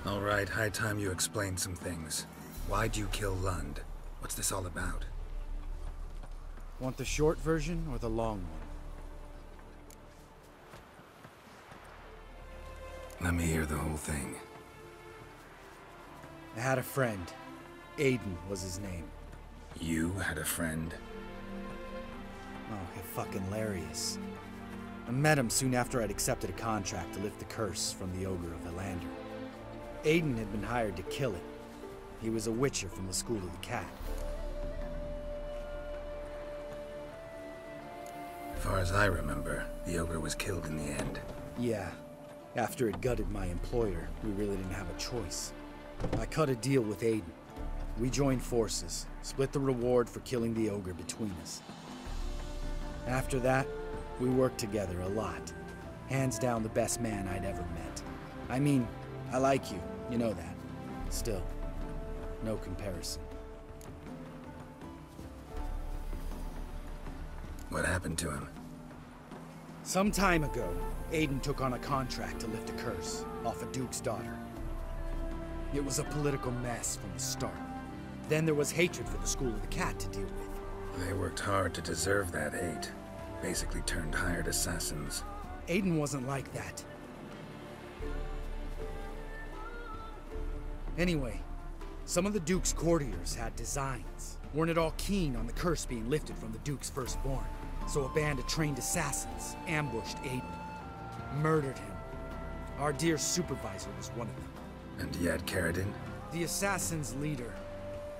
All right, high time you explained some things. Why'd you kill Lund? What's this all about? Want the short version or the long one? Let me hear the whole thing. I had a friend. Aiden was his name. You had a friend? Oh, fucking hilarious. I met him soon after I'd accepted a contract to lift the curse from the Ogre of Elander. Aiden had been hired to kill it. He was a witcher from the School of the Cat. As far as I remember, the Ogre was killed in the end. Yeah. After it gutted my employer, we really didn't have a choice. I cut a deal with Aiden. We joined forces, split the reward for killing the Ogre between us. After that, we worked together a lot. Hands down the best man I'd ever met. I mean, I like you, you know that. Still, no comparison. What happened to him? Some time ago, Aiden took on a contract to lift a curse off a duke's daughter. It was a political mess from the start. Then there was hatred for the School of the Cat to deal with. They worked hard to deserve that hate. Basically turned hired assassins. Aiden wasn't like that. Anyway, some of the Duke's courtiers had designs. Weren't at all keen on the curse being lifted from the Duke's firstborn. So a band of trained assassins ambushed Aiden. Murdered him. Our dear supervisor was one of them. And he had Caridin? The assassin's leader.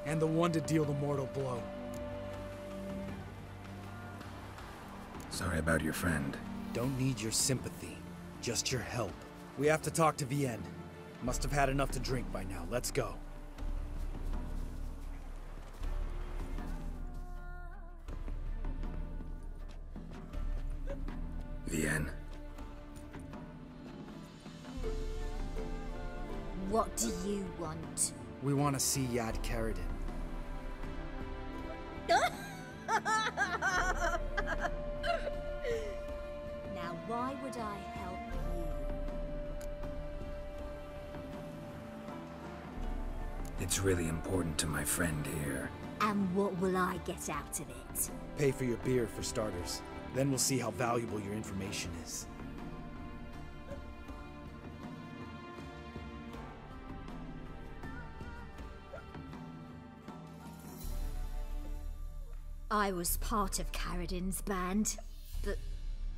And the one to deal the mortal blow. Sorry about your friend. Don't need your sympathy. Just your help. We have to talk to Vienne. Must have had enough to drink by now. Let's go. Vienne. What do you want? We want to see Yad Caridin. Now, why would I help you? It's really important to my friend here. And what will I get out of it? Pay for your beer, for starters. Then we'll see how valuable your information is. I was part of Caridin's band, but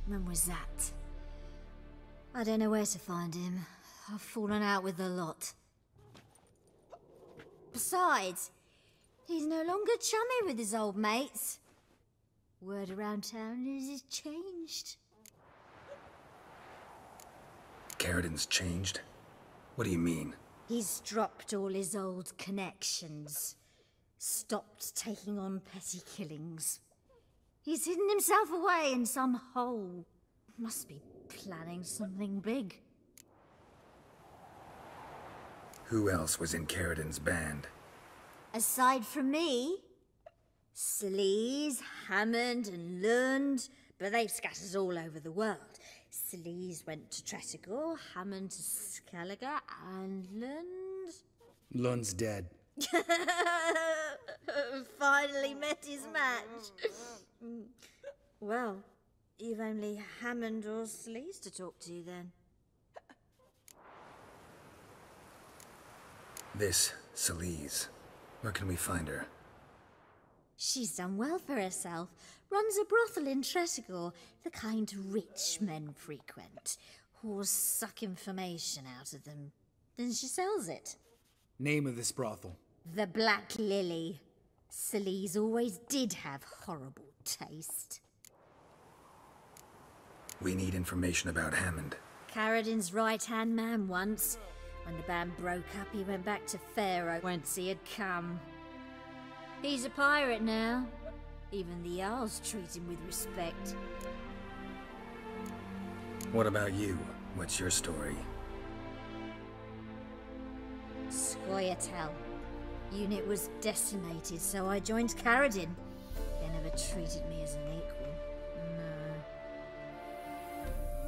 when was that? I don't know where to find him. I've fallen out with the lot. Besides, he's no longer chummy with his old mates. Word around town is he's changed. Caridin's changed? What do you mean? He's dropped all his old connections. Stopped taking on petty killings. He's hidden himself away in some hole. Must be planning something big. Who else was in Caridin's band? Aside from me, Sleaze, Hammond and Lund, but they've scattered all over the world. Sleaze went to Tretogor, Hammond to Skellige, and Lund... Lund's dead. Finally met his match. Well, you've only Hammond or Sleaze to talk to then. This Sleaze. Where can we find her? She's done well for herself. Runs a brothel in Tretogor, the kind rich men frequent. Whores suck information out of them. Then she sells it. Name of this brothel? The Black Lily. Sleaze always did have horrible taste. We need information about Hammond. Caridin's right-hand man once. When the band broke up, he went back to Pharaoh whence he had come. He's a pirate now. Even the Jarls treat him with respect. What about you? What's your story? Scoia'tael. Unit was decimated, so I joined Caridin. They never treated me as an equal.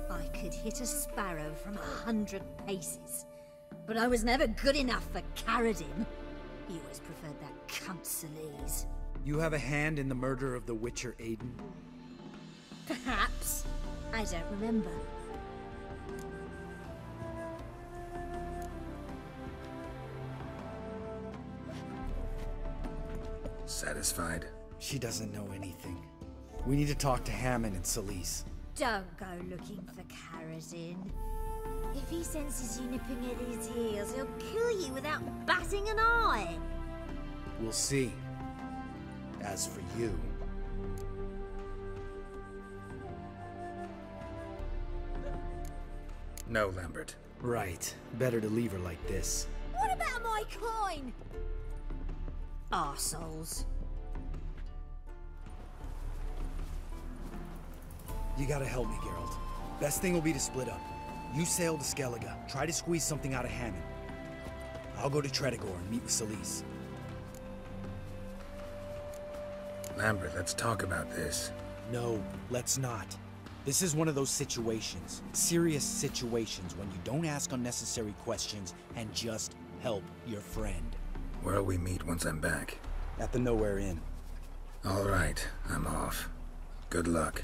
No. I could hit a sparrow from 100 paces. but I was never good enough for Caradin. He always preferred that cunt Celise. You have a hand in the murder of the Witcher Aiden? Perhaps. I don't remember. Satisfied? She doesn't know anything. We need to talk to Hammond and Celise. Don't go looking for Caradin. If he senses you nipping at his heels, he'll kill you without batting an eye. We'll see. As for you... No, Lambert. Right. Better to leave her like this. What about my coin? Arseholes. You gotta help me, Geralt. Best thing will be to split up. You sail to Skellige, try to squeeze something out of Hammond. I'll go to Tretogor and meet with Celise. Lambert, let's talk about this. No, let's not. This is one of those situations, serious situations, when you don't ask unnecessary questions and just help your friend. Where'll we meet once I'm back? At the Nowhere Inn. All right, I'm off. Good luck.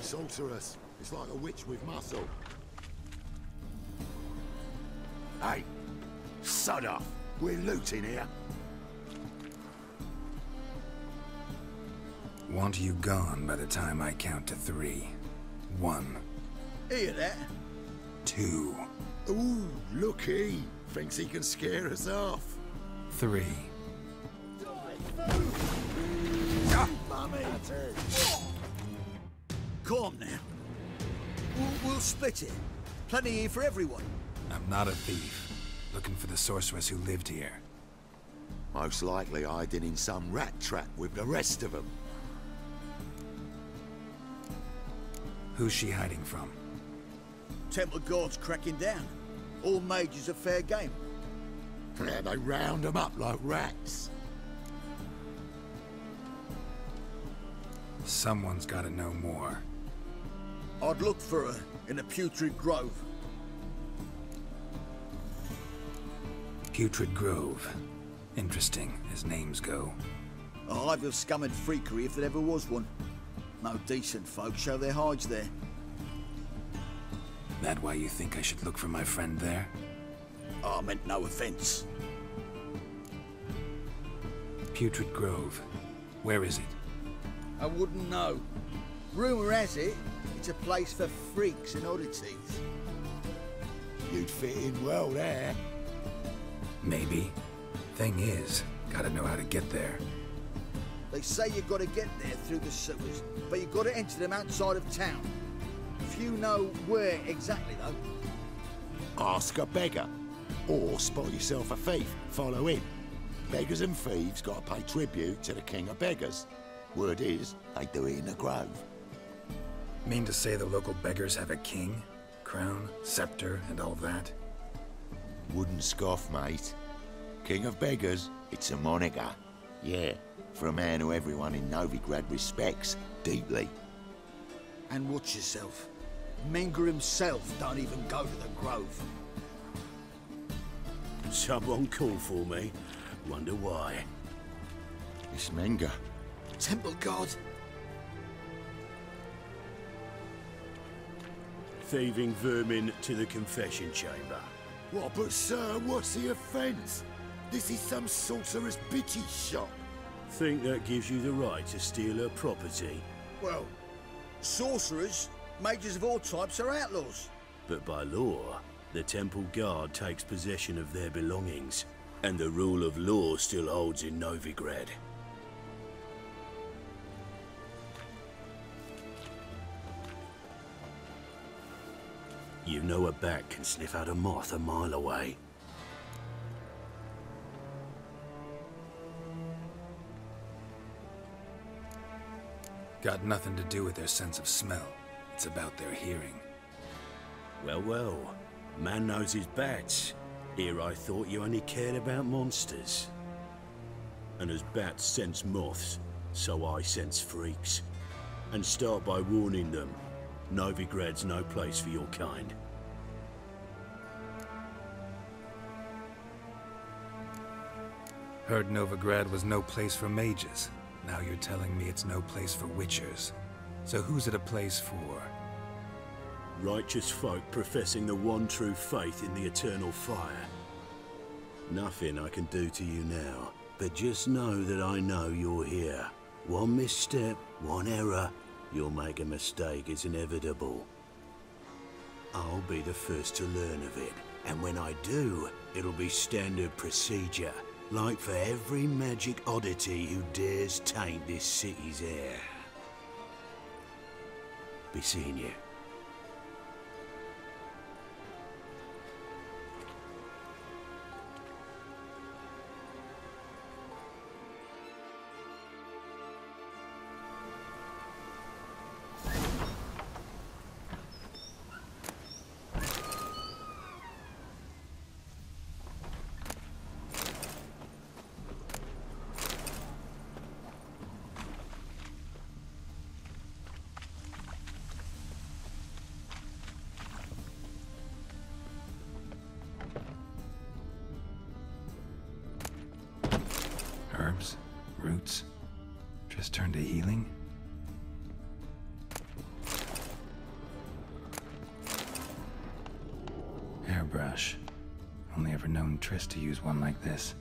Sorceress. It's like a witch with muscle. Hey, sod off. We're looting here. Want you gone by the time I count to 3. 1. Hear that? 2. Ooh, looky. Thinks he can scare us off. 3. Mummy! Calm now. We'll split it. Plenty here for everyone. I'm not a thief. Looking for the sorceress who lived here. Most likely hiding in some rat trap with the rest of them. Who's she hiding from? Temple guards cracking down. All mages are fair game. Yeah, they round them up like rats. Someone's gotta know more. I'd look for her in the Putrid Grove. Putrid Grove. Interesting, as names go. A hive of scum and freakery if there ever was one. No decent folk show their hides there. That why you think I should look for my friend there? I meant no offence. Putrid Grove. Where is it? I wouldn't know. Rumour has it, it's a place for freaks and oddities. You'd fit in well there. Maybe. Thing is, Gotta know how to get there. They say you gotta get there through the sewers, but you gotta enter them outside of town. Few know where exactly, though. Ask a beggar. Or spot yourself a thief. Follow him. Beggars and thieves gotta pay tribute to the king of beggars. Word is, they do it in the grove. Mean to say the local beggars have a king? Crown, scepter, and all that? Wouldn't scoff, mate. King of beggars, it's a moniker. Yeah, for a man who everyone in Novigrad respects deeply. And watch yourself. Menger himself don't even go to the grove. Someone called for me. Wonder why. It's Menger. Temple God. Thieving vermin to the confession chamber. What, but sir, what's the offence? This is some sorcerer's bitchy shop. Think that gives you the right to steal her property? Well, sorcerers, mages of all types are outlaws. But by law, the temple guard takes possession of their belongings, and the rule of law still holds in Novigrad. You know a bat can sniff out a moth a mile away. Got nothing to do with their sense of smell. It's about their hearing. Well, well. Man knows his bats. Here I thought you only cared about monsters. And as bats sense moths, so I sense freaks. And start by warning them. Novigrad's no place for your kind. Heard Novigrad was no place for mages. Now you're telling me it's no place for witchers. So who's it a place for? Righteous folk professing the one true faith in the eternal fire. Nothing I can do to you now, but just know that I know you're here. One misstep, one error, you'll make a mistake, it's inevitable. I'll be the first to learn of it, and when I do, it'll be standard procedure, like for every magic oddity who dares taint this city's air. Be seeing you. Herbs? Roots? Just turned to healing? Hairbrush. Only ever known Triss to use one like this.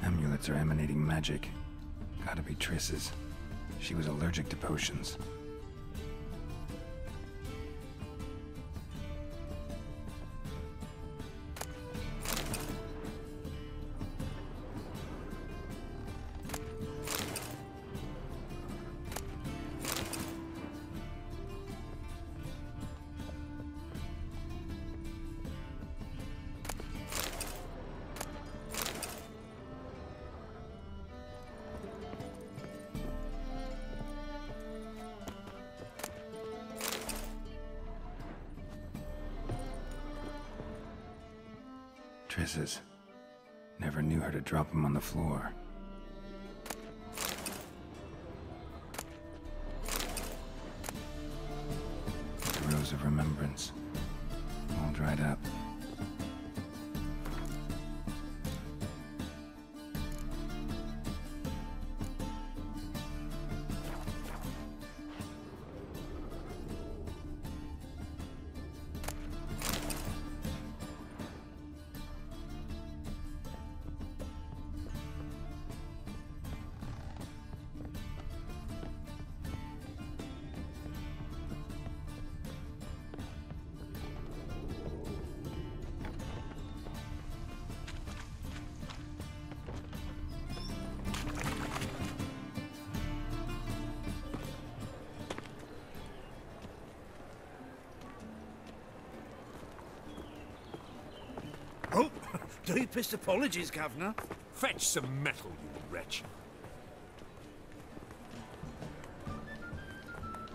Amulets are emanating magic. Gotta be Triss's. She was allergic to potions. Triss's. Never knew her to drop them on the floor. The Rose of Remembrance. All dried up. Deepest apologies, Governor. Fetch some metal, you wretch.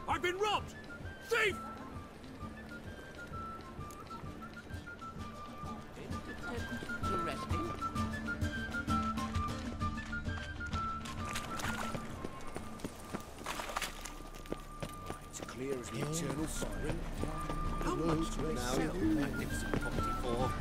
I've been robbed! Thief! It's clear as the eternal fire. How much do they sell magnificent property for?